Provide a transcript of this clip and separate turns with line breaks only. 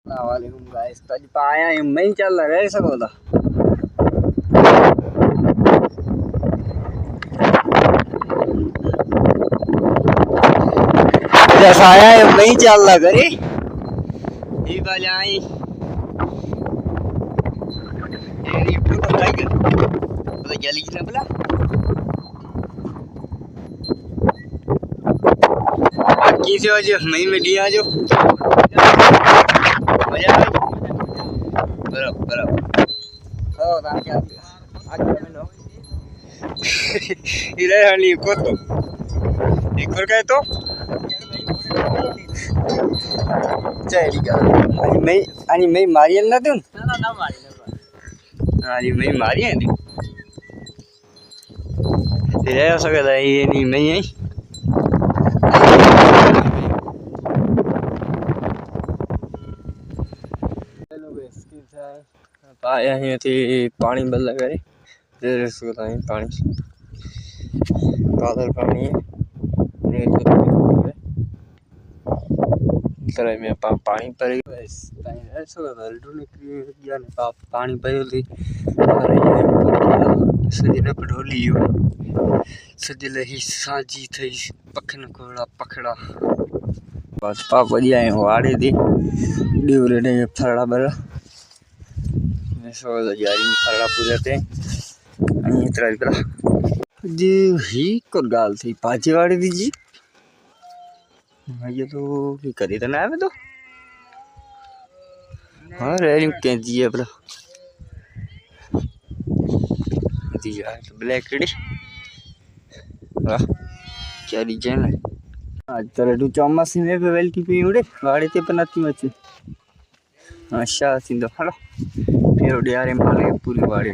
वालेकुम गाइस तो पाया मैं ही चल रहा है सको था जैसा आया है मैं ही चल रहा करे ये वाले आई ये फोटो टाइगर तो जल्दी से बोला किसी वजह मैं मीडिया जो मजा आई बराबर oh tak क्या आगे में लो इधर हली को तो एक और क्या तो चली गया आणि मैं मारी ना तुम ना मारी आणि मैं मारी है ती तेरे असं कहता है ये नहीं मैं है पाया है थी पानी बदला करे तेरे से पानी कादर पानी है तरह में पानी पर पानी पी सजने पढ़ोली सजले ही साजी थी पखन कोड़ा पखड़ा बस पाप बढ़िया है वाड़े थी डिवरे ने फरड़ा बरा सो यारी फरड़ा पूरे थे आणि इतरा जी ही को गाल थी पाजी वाड़ी दी जी ये तो की करी तो ना है तो हाँ रेलिंग कैंची है बड़ा दी यार ब्लैक रेडी वाह क्या डिजाइन है आज तरह टू चौमासी में पे वेल्टी पे उड़े वाड़े ते पनाती मचे अच्छा सिंधो हलो फिर उड़े यार माले पूरी वाड़े